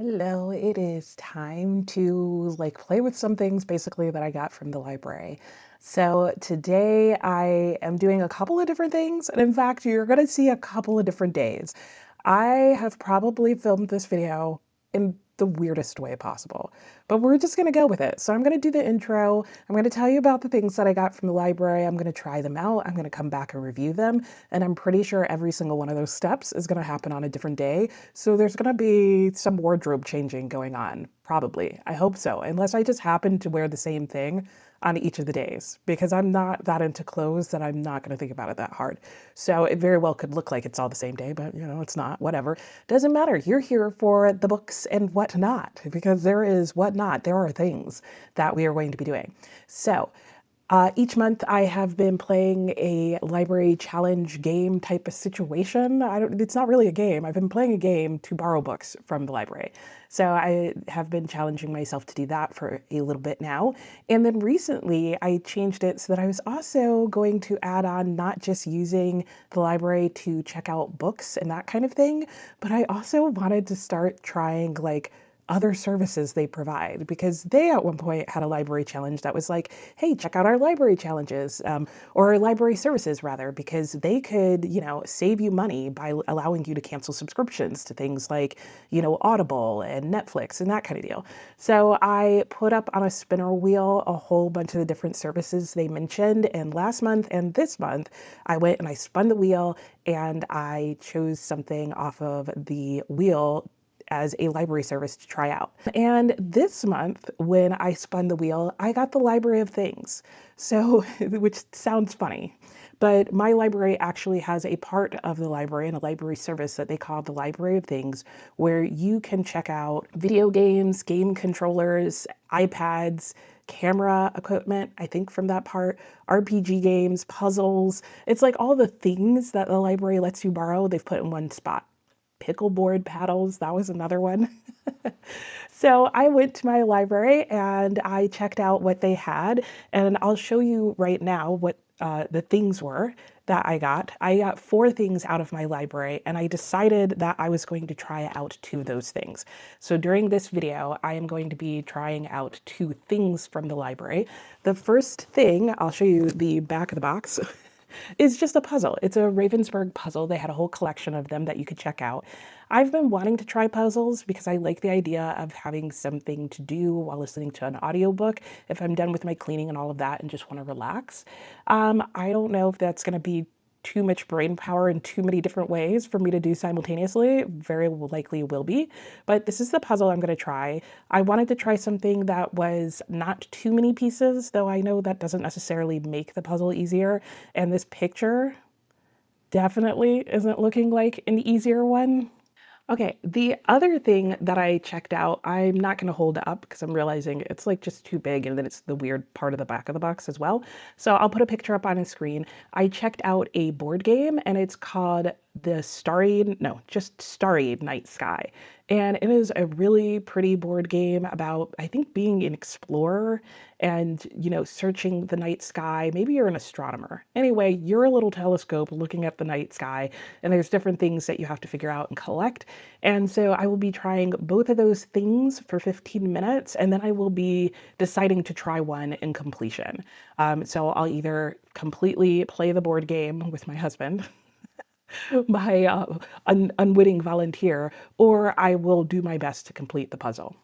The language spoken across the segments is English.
Hello, it is time to play with some things basically that I got from the library. So today I am doing a couple of different things, and in fact, you're going to see a couple of different days. I have probably filmed this video in the weirdest way possible, but we're just going to go with it. So I'm going to do the intro. I'm going to tell you about the things that I got from the library. I'm going to try them out. I'm going to come back and review them. And I'm pretty sure every single one of those steps is going to happen on a different day. So there's going to be some wardrobe changing going on, probably. I hope so, unless I just happen to wear the same thing on each of the days, because I'm not that into clothes that I'm not going to think about it that hard. So it very well could look like it's all the same day, but it's not, whatever. Doesn't matter. You're here for the books and whatnot, because there is whatnot. There are things that we are going to be doing. So each month I have been playing a library challenge game type of situation. It's not really a game. I've been playing a game to borrow books from the library. So I have been challenging myself to do that for a little bit now. And then recently I changed it so that I was also going to add on not just using the library to check out books and that kind of thing, but I also wanted to start trying other services they provide, because they at one point had a library challenge that was like, hey, check out our library challenges, or library services rather, because they could, save you money by allowing you to cancel subscriptions to things like, Audible and Netflix and that kind of deal. So I put up on a spinner wheel a whole bunch of the different services they mentioned. And last month and this month, I went and I spun the wheel and I chose something off of the wheel as a library service to try out. And this month, when I spun the wheel, I got the Library of Things. So, which sounds funny, but my library actually has a part of the library and a library service that they call the Library of Things, where you can check out video games, game controllers, iPads, camera equipment, I think from that part, RPG games, puzzles. It's like all the things that the library lets you borrow, they've put in one spot. Pickleboard paddles, that was another one. So I went to my library and I checked out what they had, and I'll show you right now what the things were that I got. I got 4 things out of my library, and I decided that I was going to try out 2 of those things. So during this video, I am going to be trying out 2 things from the library. The first thing, I'll show you the back of the box. It's just a puzzle. It's a Ravensburg puzzle. They had a whole collection of them that you could check out. I've been wanting to try puzzles because I like the idea of having something to do while listening to an audiobook if I'm done with my cleaning and all of that and just want to relax. I don't know if that's going to be too much brain power in too many different ways for me to do simultaneously. Very likely will be, but this is the puzzle I'm going to try. I wanted to try something that was not too many pieces, though I know that doesn't necessarily make the puzzle easier. And this picture definitely isn't looking like an easier one. Okay, the other thing that I checked out, I'm not going to hold it up because I'm realizing it's just too big, and then it's the weird part of the back of the box as well. So I'll put a picture up on a screen. I checked out a board game and it's called the Starry, no, just Starry Night Sky. And it is a really pretty board game about, I think, being an explorer and, searching the night sky. Maybe you're an astronomer. Anyway, you're a little telescope looking at the night sky, and there's different things that you have to figure out and collect. And so I will be trying both of those things for 15 minutes, and then I will be deciding to try one in completion. So I'll either completely play the board game with my husband, my unwitting volunteer, or I will do my best to complete the puzzle.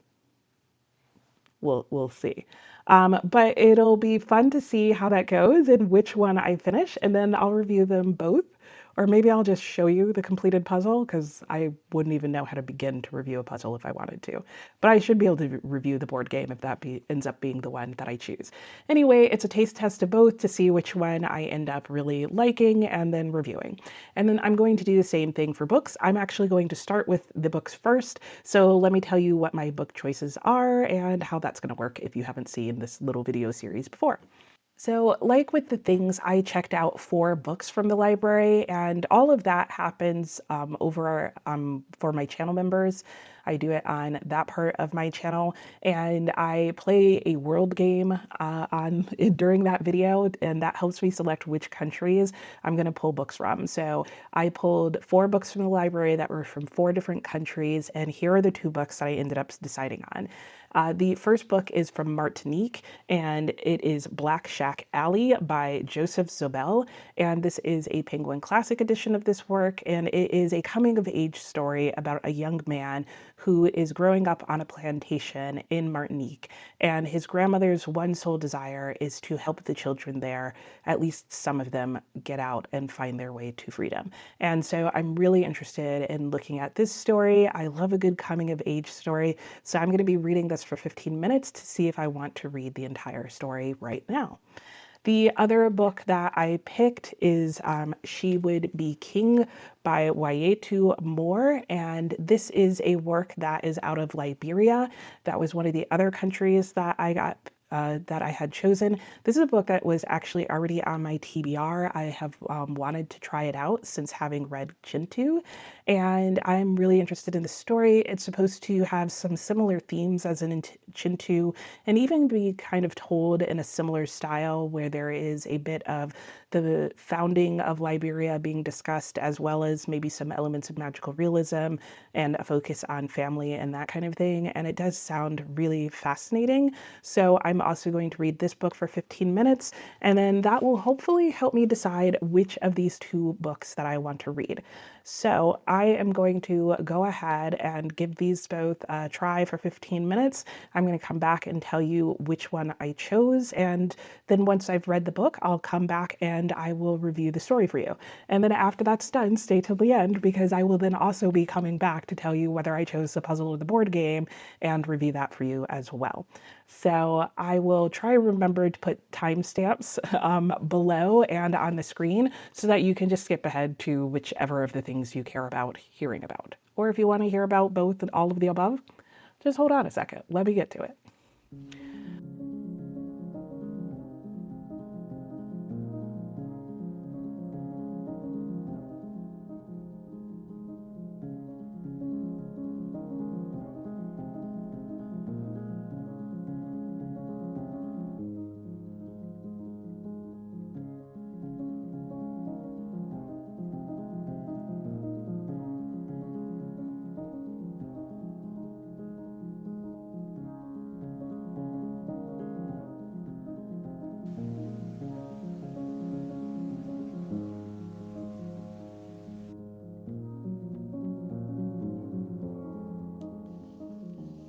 We'll see. But it'll be fun to see how that goes and which one I finish, and then I'll review them both. Or maybe I'll just show you the completed puzzle, because I wouldn't even know how to begin to review a puzzle if I wanted to. But I should be able to review the board game if that ends up being the one that I choose. Anyway, it's a taste test of both to see which one I end up really liking and then reviewing. And then I'm going to do the same thing for books. I'm actually going to start with the books first. So let me tell you what my book choices are and how that's going to work if you haven't seen this little video series before. So like with the things, I checked out 4 books from the library, and all of that happens over for my channel members. I do it on that part of my channel, and I play a world game on during that video, and that helps me select which countries I'm going to pull books from. So I pulled 4 books from the library that were from 4 different countries, and here are the 2 books that I ended up deciding on. The first book is from Martinique, and it is Black Shack Alley by Joseph Zobel. And this is a Penguin Classic edition of this work, and it is a coming of age story about a young man who is growing up on a plantation in Martinique. And his grandmother's one sole desire is to help the children there, at least some of them, get out and find their way to freedom. And so I'm really interested in looking at this story. I love a good coming of age story. So I'm going to be reading this for 15 minutes to see if I want to read the entire story right now. The other book that I picked is She Would Be King by Wayetu Moore, and this is a work that is out of Liberia. That was one of the other countries that I got that I had chosen. This is a book that was actually already on my TBR. I have wanted to try it out since having read Chintu, and I'm really interested in the story. It's supposed to have some similar themes as in Chintu, and even be kind of told in a similar style where there is a bit of the founding of Liberia being discussed, as well as maybe some elements of magical realism and a focus on family and that kind of thing. And it does sound really fascinating. So I'm also going to read this book for 15 minutes, and then that will hopefully help me decide which of these 2 books that I want to read. So I am going to go ahead and give these both a try for 15 minutes. I'm going to come back and tell you which one I chose, and then once I've read the book, I'll come back and I will review the story for you. And then after that's done, stay till the end, because I will then also be coming back to tell you whether I chose the puzzle or the board game and review that for you as well. So I will try to remember to put timestamps below and on the screen so that you can just skip ahead to whichever of the things you care about hearing about. Or if you want to hear about both and all of the above, just hold on a second. Let me get to it.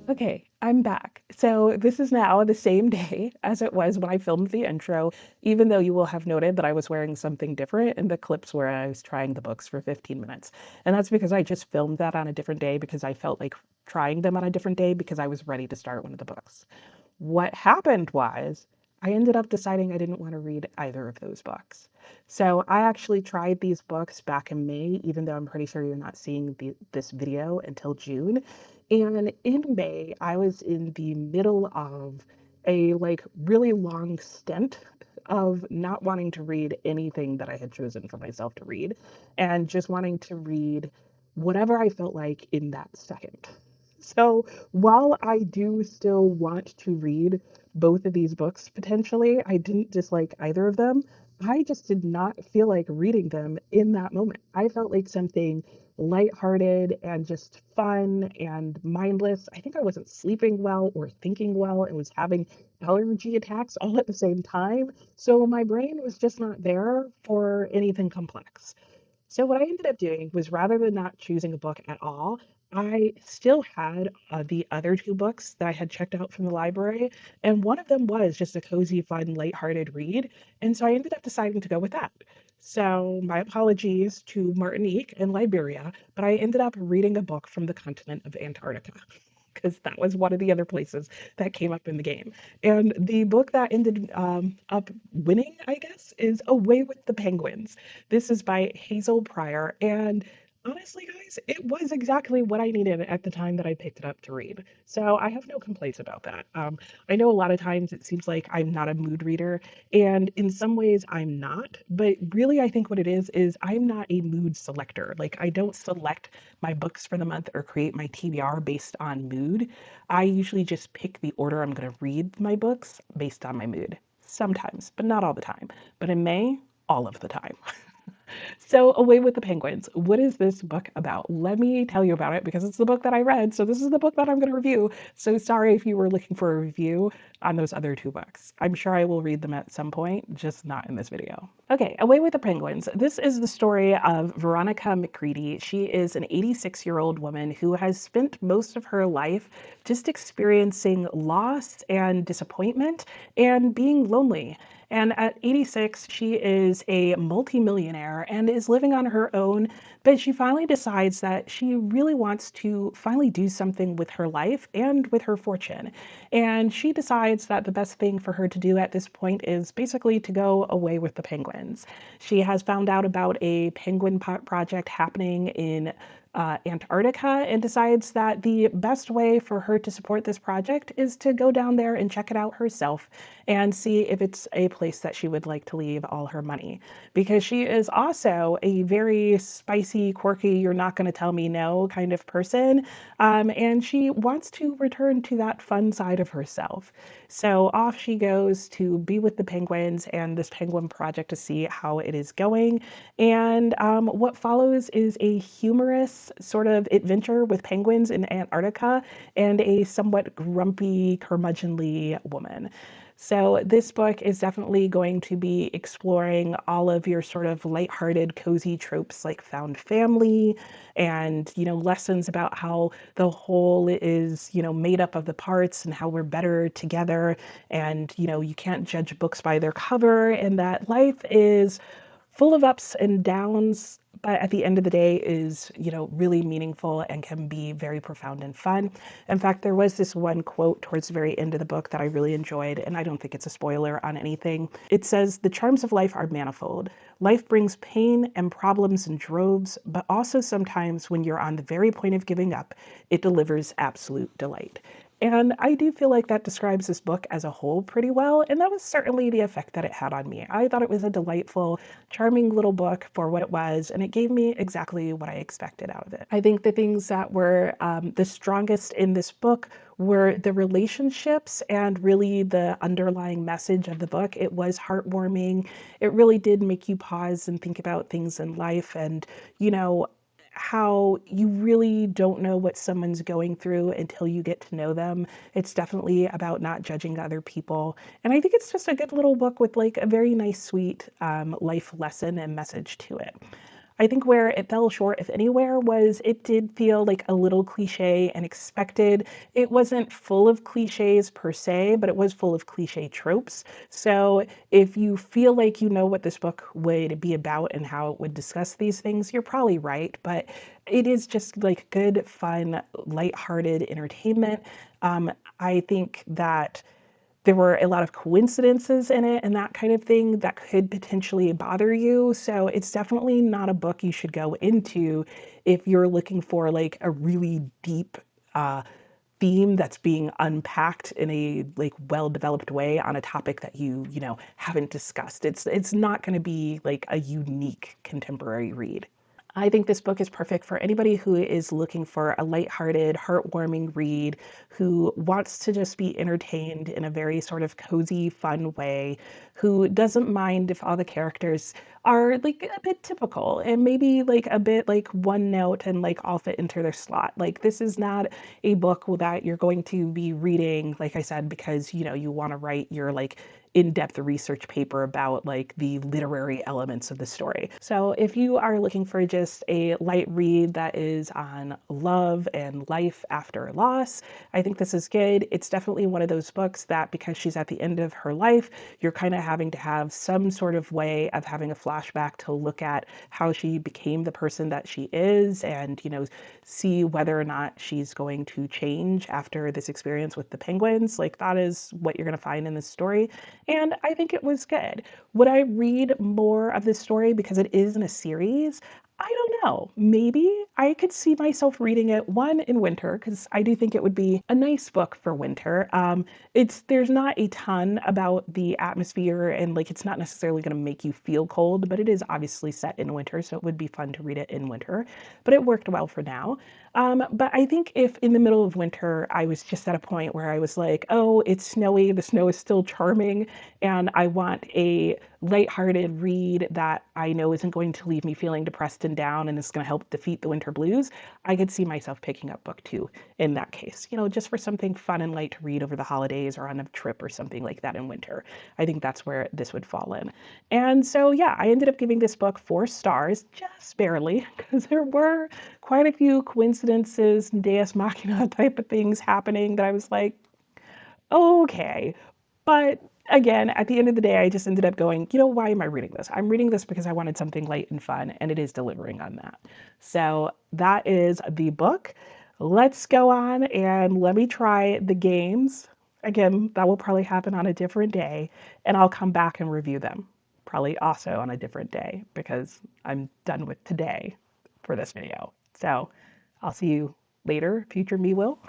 Okay, I'm back. So this is now the same day as it was when I filmed the intro, even though you will have noted that I was wearing something different in the clips where I was trying the books for 15 minutes. And that's because I just filmed that on a different day because I felt like trying them on a different day because I was ready to start one of the books. What happened was I ended up deciding I didn't want to read either of those books. So I actually tried these books back in May, even though I'm pretty sure you're not seeing this video until June. And in May, I was in the middle of a like really long stint of not wanting to read anything that I had chosen for myself to read and just wanting to read whatever I felt like in that second. So while I do still want to read both of these books potentially, I didn't dislike either of them. I just did not feel like reading them in that moment. I felt like something lighthearted and just fun and mindless. I think I wasn't sleeping well or thinking well and was having allergy attacks all at the same time. So my brain was just not there for anything complex. So what I ended up doing was rather than not choosing a book at all, I still had the other 2 books that I had checked out from the library, and one of them was just a cozy, fun, lighthearted read, and so I ended up deciding to go with that. So my apologies to Martinique and Liberia, but I ended up reading a book from the continent of Antarctica because that was one of the other places that came up in the game. And the book that ended up winning, I guess, is Away with the Penguins. This is by Hazel Pryor, and Honestly, guys, it was exactly what I needed at the time that I picked it up to read. So I have no complaints about that. I know a lot of times it seems like I'm not a mood reader, and in some ways I'm not, but really I think what it is I'm not a mood selector. Like I don't select my books for the month or create my TBR based on mood. I usually just pick the order I'm going to read my books based on my mood. Sometimes, but not all the time. But in May, all of the time. So, Away with the Penguins. What is this book about? Let me tell you about it because it's the book that I read. So, this is the book that I'm going to review. So, sorry if you were looking for a review on those other two books. I'm sure I will read them at some point, just not in this video. Okay, Away with the Penguins. This is the story of Veronica McCready. She is an 86-year-old woman who has spent most of her life just experiencing loss and disappointment and being lonely. And at 86, she is a multimillionaire and is living on her own. But she finally decides that she really wants to finally do something with her life and with her fortune. And she decides that the best thing for her to do at this point is basically to go away with the penguins. She has found out about a penguin project happening in Antarctica and decides that the best way for her to support this project is to go down there and check it out herself and see if it's a place that she would like to leave all her money. Because she is also a very spicy, quirky, you're not going to tell me no kind of person. And she wants to return to that fun side of herself. So off she goes to be with the penguins and this penguin project to see how it is going. And what follows is a humorous sort of adventure with penguins in Antarctica and a somewhat grumpy, curmudgeonly woman. So this book is definitely going to be exploring all of your sort of lighthearted, cozy tropes like found family and, lessons about how the whole is, made up of the parts and how we're better together. And, you can't judge books by their cover and that life is full of ups and downs, but at the end of the day is, really meaningful and can be very profound and fun. In fact, there was this one quote towards the very end of the book that I really enjoyed, and I don't think it's a spoiler on anything. It says, "The charms of life are manifold. Life brings pain and problems in droves, but also sometimes when you're on the very point of giving up, it delivers absolute delight." And I do feel like that describes this book as a whole pretty well, and that was certainly the effect that it had on me. I thought it was a delightful, charming little book for what it was, and it gave me exactly what I expected out of it. I think the things that were the strongest in this book were the relationships and really the underlying message of the book. It was heartwarming. It really did make you pause and think about things in life and, you know, how you really don't know what someone's going through until you get to know them. It's definitely about not judging other people. And I think it's just a good little book with like a very nice, sweet life lesson and message to it. I think where it fell short, if anywhere, was it did feel like a little cliche and expected. It wasn't full of cliches per se, but it was full of cliche tropes. So if you feel like you know what this book would be about and how it would discuss these things, you're probably right. But it is just like good, fun, lighthearted entertainment. I think that there were a lot of coincidences in it and that kind of thing that could potentially bother you. So it's definitely not a book you should go into if you're looking for like a really deep uh, theme that's being unpacked in a like well-developed way on a topic that you haven't discussed. It's not going to be like a unique contemporary read. I think this book is perfect for anybody who is looking for a lighthearted, heartwarming read, who wants to just be entertained in a very sort of cozy, fun way, who doesn't mind if all the characters are like a bit typical and maybe like a bit like one note and like all fit into their slot. Like this is not a book that you're going to be reading, like I said, because you want to write your like in-depth research paper about like the literary elements of the story. So if you are looking for just a light read that is on love and life after loss, I think this is good. It's definitely one of those books that because she's at the end of her life, you're kind of having to have some sort of way of having a flashback to look at how she became the person that she is and, see whether or not she's going to change after this experience with the penguins. Like that is what you're going to find in this story. And I think it was good. Would I read more of this story because it is in a series? I don't know. Maybe I could see myself reading it one in winter because I do think it would be a nice book for winter. It's there's not a ton about the atmosphere and like it's not necessarily going to make you feel cold, but it is obviously set in winter, so it would be fun to read it in winter. But it worked well for now. But I think if in the middle of winter I was just at a point where I was like, oh, it's snowy, the snow is still charming, and I want a lighthearted read that I know isn't going to leave me feeling depressed and down and is going to help defeat the winter blues, I could see myself picking up book two in that case. Just for something fun and light to read over the holidays or on a trip or something like that in winter. I think that's where this would fall in. And so, yeah, I ended up giving this book 4 stars, just barely, because there were quite a few coincidences, Deus Machina type of things happening that I was like, okay. But again, at the end of the day, I just ended up going, why am I reading this? I'm reading this because I wanted something light and fun, and it is delivering on that. So that is the book. Let's go on and let me try the games. Again, that will probably happen on a different day, and I'll come back and review them. Probably also on a different day because I'm done with today for this video. So I'll see you later, future me will.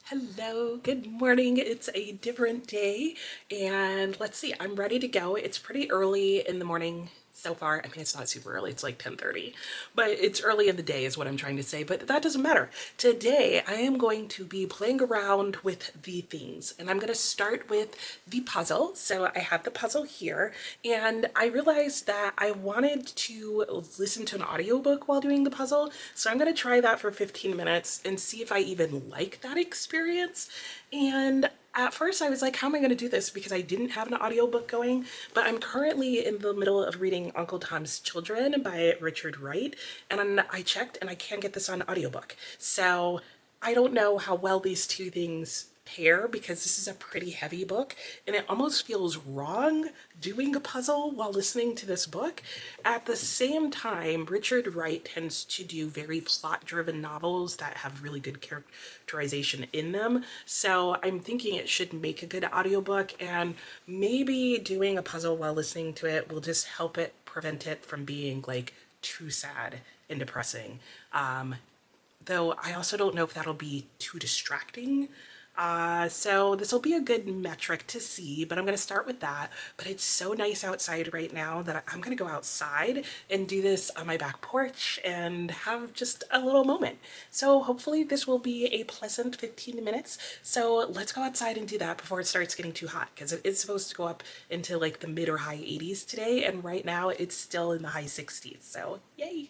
Hello, good morning. It's a different day, and let's see, I'm ready to go. It's pretty early in the morning so far. I mean, it's not super early, it's like 10:30, but it's early in the day is what I'm trying to say, but that doesn't matter. Today, I am going to be playing around with the things, and I'm going to start with the puzzle. So I have the puzzle here, and I realized that I wanted to listen to an audiobook while doing the puzzle, so I'm going to try that for 15 minutes and see if I even like that experience. And at first I was like, how am I going to do this? Because I didn't have an audiobook going, but I'm currently in the middle of reading Uncle Tom's Children by Richard Wright. And I checked and I can't get this on audiobook. So I don't know how well these two things pair because this is a pretty heavy book and it almost feels wrong doing a puzzle while listening to this book. At the same time, Richard Wright tends to do very plot driven novels that have really good characterization in them. So I'm thinking it should make a good audiobook, and maybe doing a puzzle while listening to it will just help it prevent it from being like too sad and depressing. Though I also don't know if that'll be too distracting. So this will be a good metric to see, but I'm going to start with that. But it's so nice outside right now that I'm going to go outside and do this on my back porch and have just a little moment. So hopefully this will be a pleasant 15 minutes. So let's go outside and do that before it starts getting too hot, because it is supposed to go up into like the mid or high 80s today. And right now it's still in the high 60s. So yay.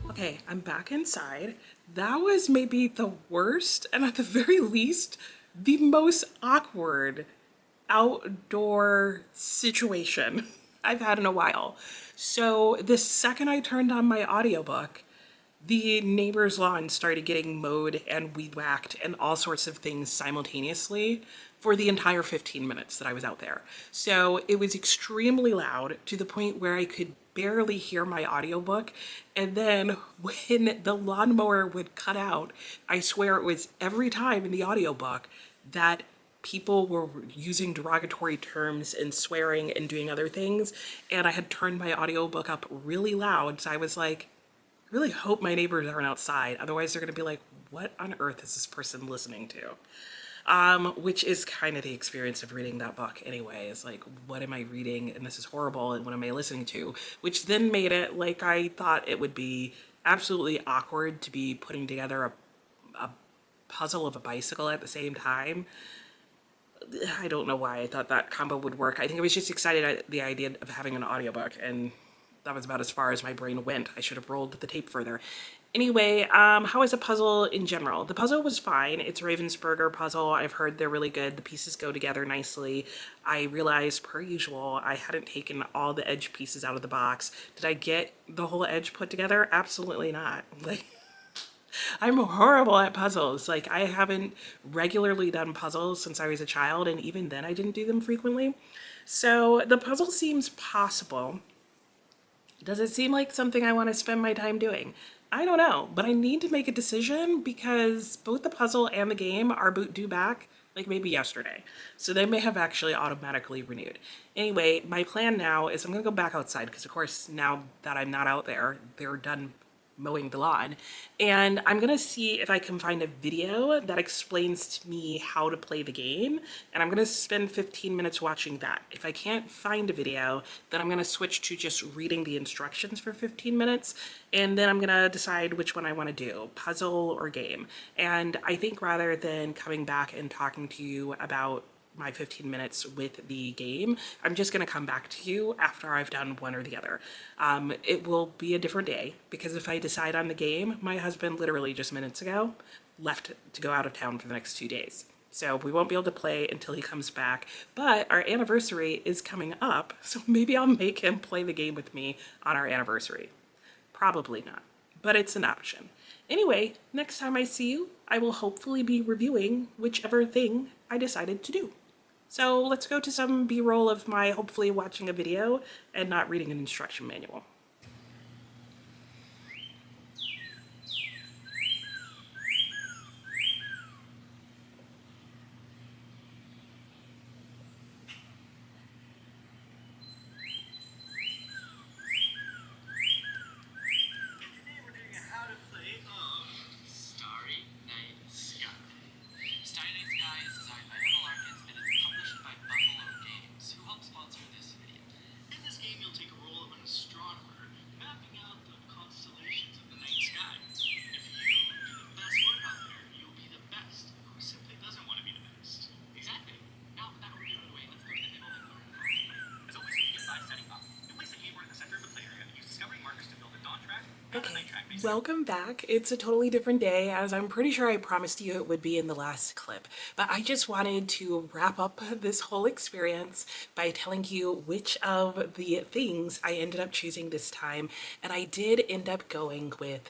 Okay, I'm back inside. That was maybe the worst, and at the very least, the most awkward outdoor situation I've had in a while. So, the second I turned on my audiobook, the neighbor's lawn started getting mowed and weed whacked and all sorts of things simultaneously for the entire 15 minutes that I was out there. So it was extremely loud to the point where I could barely hear my audiobook. And then when the lawnmower would cut out, I swear it was every time in the audiobook that people were using derogatory terms and swearing and doing other things. And I had turned my audiobook up really loud. So I was like, I really hope my neighbors aren't outside. Otherwise, they're going to be like, what on earth is this person listening to? which is kind of the experience of reading that book anyway. Is like, what am I reading? And this is horrible. And what am I listening to? Which then made it like I thought it would be absolutely awkward to be putting together a puzzle of a bicycle at the same time. I don't know why I thought that combo would work. I think I was just excited at the idea of having an audiobook, and that was about as far as my brain went. I should have rolled the tape further. Anyway, how is a puzzle in general? The puzzle was fine. It's a Ravensburger puzzle. I've heard they're really good. The pieces go together nicely. I realized, per usual, I hadn't taken all the edge pieces out of the box. Did I get the whole edge put together? Absolutely not. Like, I'm horrible at puzzles. Like, I haven't regularly done puzzles since I was a child, and even then I didn't do them frequently. So the puzzle seems possible. Does it seem like something I want to spend my time doing? I don't know, but I need to make a decision because both the puzzle and the game are due back like maybe yesterday. So they may have actually automatically renewed. Anyway, my plan now is I'm going to go back outside because, of course, now that I'm not out there, they're done mowing the lawn. And I'm gonna see if I can find a video that explains to me how to play the game. And I'm gonna spend 15 minutes watching that. If I can't find a video, then I'm gonna switch to just reading the instructions for 15 minutes. And then I'm gonna decide which one I wanna do, puzzle or game. And I think rather than coming back and talking to you about my 15 minutes with the game, I'm just going to come back to you after I've done one or the other. It will be a different day because if I decide on the game, my husband literally just minutes ago left to go out of town for the next 2 days. So we won't be able to play until he comes back, but our anniversary is coming up, so maybe I'll make him play the game with me on our anniversary. Probably not, but it's an option. Anyway, next time I see you, I will hopefully be reviewing whichever thing I decided to do. So let's go to some B-roll of my hopefully watching a video and not reading an instruction manual. Today we're doing a how to play of Starry Night Sky. Starry Night Sky is designed by Larkins and it's published by Buffalo Games, who helped sponsor this video. In this game, you'll take a role of an astronomer, mapping out the constellations of the night sky. If you do the best work out there, you'll be the best. Who simply doesn't want to be the best? Exactly. Now, with that overview out of the way, let's go to the table and learn how to play. As always, you begin by setting up. You place a keyboard in the center of the play area and use discovery markers to build a dawn track. Okay, welcome back. It's a totally different day, as I'm pretty sure I promised you it would be in the last clip. But I just wanted to wrap up this whole experience by telling you which of the things I ended up choosing this time. And I did end up going with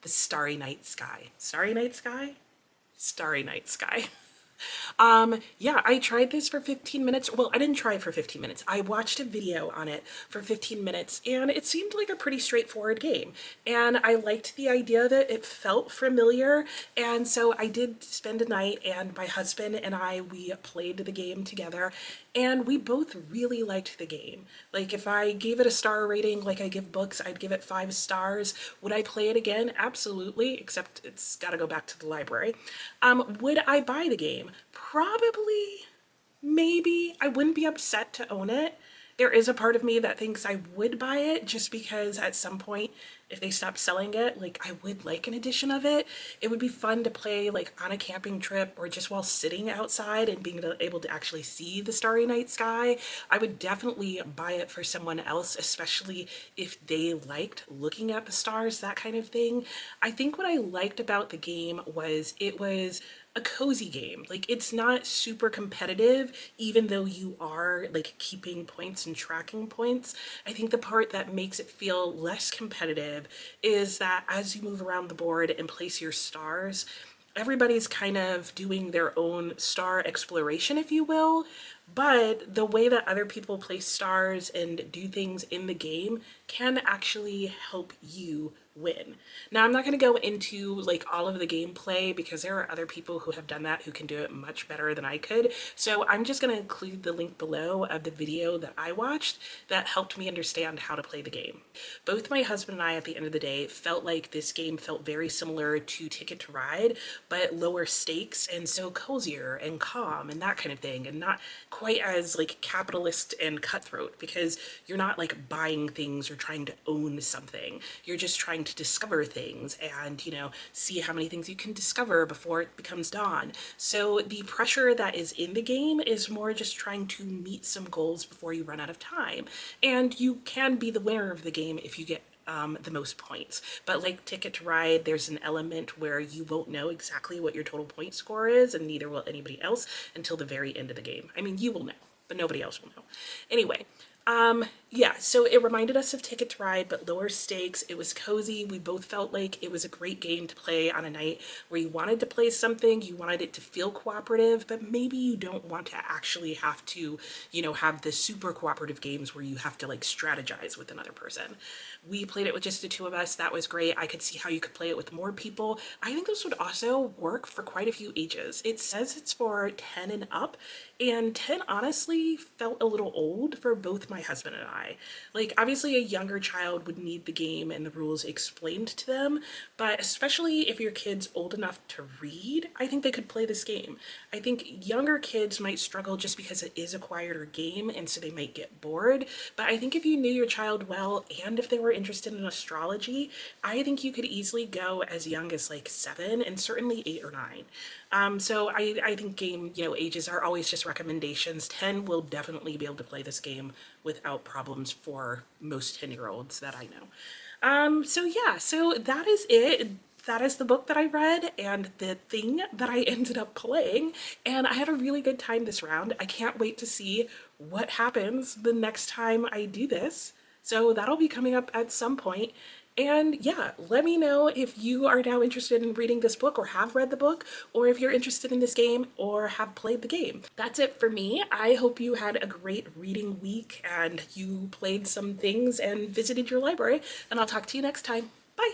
the Starry Night Sky. Starry Night Sky? Starry Night Sky. Yeah, I tried this for 15 minutes. Well, I didn't try it for 15 minutes. I watched a video on it for 15 minutes and it seemed like a pretty straightforward game. And I liked the idea that it felt familiar. And so I did spend a night and my husband and we played the game together and we both really liked the game. Like if I gave it a star rating like I give books, I'd give it 5 stars. Would I play it again? Absolutely, except it's got to go back to the library. Would I buy the game? Probably, maybe. I wouldn't be upset to own it. There is a part of me that thinks I would buy it just because at some point, if they stop selling it, like I would like an edition of it. It would be fun to play like on a camping trip or just while sitting outside and being able to actually see the starry night sky. I would definitely buy it for someone else, especially if they liked looking at the stars, that kind of thing. I think what I liked about the game was it was a cozy game. Like it's not super competitive, even though you are like keeping points and tracking points. I think the part that makes it feel less competitive is that as you move around the board and place your stars, everybody's kind of doing their own star exploration, if you will, but the way that other people place stars and do things in the game can actually help you win. Now, I'm not going to go into like all of the gameplay because there are other people who have done that who can do it much better than I could. So I'm just going to include the link below of the video that I watched that helped me understand how to play the game. Both my husband and I, at the end of the day, felt like this game felt very similar to Ticket to Ride, but lower stakes and so cozier and calm and that kind of thing, and not quite as like capitalist and cutthroat because you're not like buying things or trying to own something. You're just trying to discover things and, see how many things you can discover before it becomes dawn. So the pressure that is in the game is more just trying to meet some goals before you run out of time. And you can be the winner of the game if you get the most points. But like Ticket to Ride, there's an element where you won't know exactly what your total point score is, and neither will anybody else until the very end of the game. I mean, you will know, but nobody else will know. Anyway, yeah, so it reminded us of Ticket to Ride, but lower stakes. It was cozy. We both felt like it was a great game to play on a night where you wanted to play something, you wanted it to feel cooperative, but maybe you don't want to actually have to, have the super cooperative games where you have to like strategize with another person. We played it with just the two of us. That was great. I could see how you could play it with more people. I think this would also work for quite a few ages. It says it's for 10 and up, and 10 honestly felt a little old for both my husband and I. Like, obviously a younger child would need the game and the rules explained to them, but especially if your kid's old enough to read, I think they could play this game. I think younger kids might struggle just because it is a quieter game and so they might get bored, but I think if you knew your child well and if they were interested in astrology, I think you could easily go as young as like 7 and certainly 8 or 9. So I think game, ages are always just recommendations. 10 will definitely be able to play this game without problems for most 10-year-olds that I know. So yeah, so that is it. That is the book that I read and the thing that I ended up playing. And I had a really good time this round. I can't wait to see what happens the next time I do this. So that'll be coming up at some point. And yeah, let me know if you are now interested in reading this book or have read the book, or if you're interested in this game or have played the game. That's it for me. I hope you had a great reading week and you played some things and visited your library, and I'll talk to you next time. Bye.